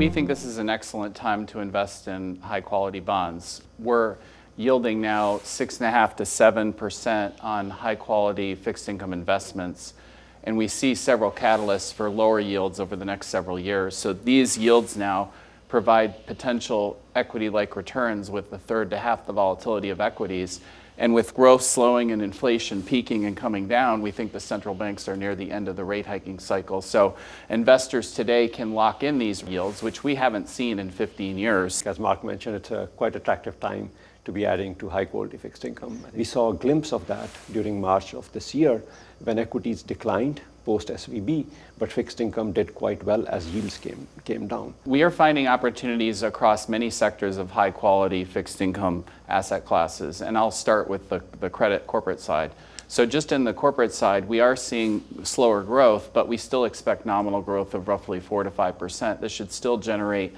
We think this is an excellent time to invest in high-quality bonds. We're yielding now 6.5% to 7% on high-quality fixed-income investments, and we see several catalysts for lower yields over the next several years. So these yields now provide potential equity-like returns with a third to half the volatility of equities. And with growth slowing and inflation peaking and coming down, we think the central banks are near the end of the rate hiking cycle. So investors today can lock in these yields, which we haven't seen in 15 years. As Mark mentioned, it's a quite attractive time to be adding to high-quality fixed income. We saw a glimpse of that during March of this year when equities declined post-SVB, but fixed income did quite well as yields came down. We are finding opportunities across many sectors of high-quality fixed income asset classes, and I'll start with the credit corporate side. So just in the corporate side, we are seeing slower growth, but we still expect nominal growth of roughly 4 to 5%. This should still generate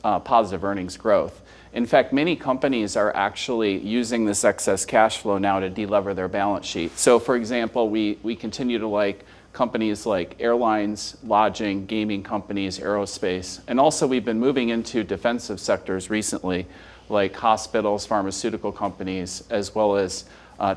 positive earnings growth. In fact, many companies are actually using this excess cash flow now to delever their balance sheet. So for example, we continue to like companies like airlines, lodging, gaming companies, aerospace, and also we've been moving into defensive sectors recently, like hospitals, pharmaceutical companies, as well as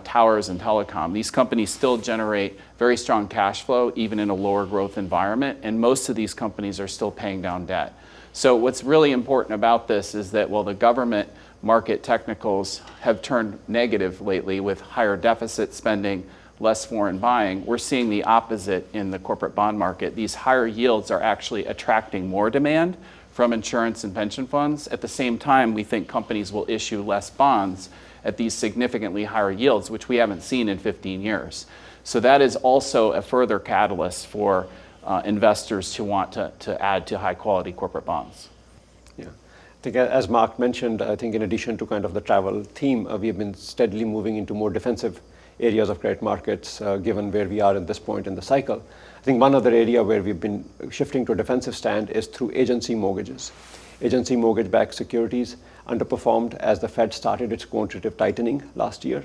towers and telecom. These companies still generate very strong cash flow, even in a lower growth environment, and most of these companies are still paying down debt. So what's really important about this is that while the government market technicals have turned negative lately with higher deficit spending, less foreign buying, we're seeing the opposite in the corporate bond market. These higher yields are actually attracting more demand from insurance and pension funds. At the same time, we think companies will issue less bonds at these significantly higher yields, which we haven't seen in 15 years. So that is also a further catalyst for investors to want to add to high-quality corporate bonds. Yeah, I think as Mark mentioned, I think in addition to kind of the travel theme, we have been steadily moving into more defensive areas of credit markets, given where we are at this point in the cycle. I think one other area where we've been shifting to a defensive stand is through agency mortgages. Agency mortgage-backed securities underperformed as the Fed started its quantitative tightening last year.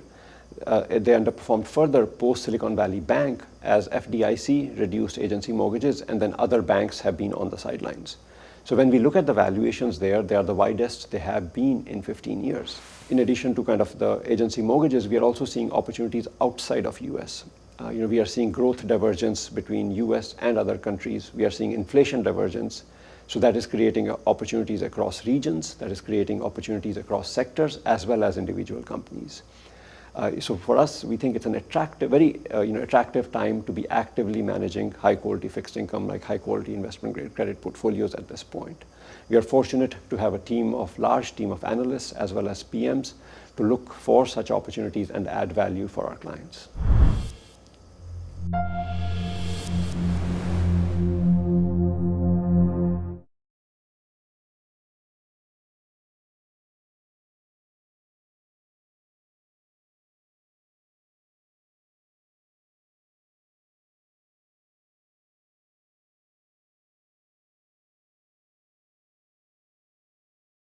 They underperformed further post-Silicon Valley Bank as FDIC reduced agency mortgages, and then other banks have been on the sidelines. So when we look at the valuations there, they are the widest they have been in 15 years. In addition to kind of the agency mortgages, we are also seeing opportunities outside of US. We are seeing growth divergence between US and other countries. We are seeing inflation divergence. So that is creating opportunities across regions, that is creating opportunities across sectors, as well as individual companies. So for us, we think it's an attractive, very attractive time to be actively managing high-quality fixed income, like high-quality investment-grade credit portfolios at this point. We are fortunate to have a large team of analysts as well as PMs to look for such opportunities and add value for our clients.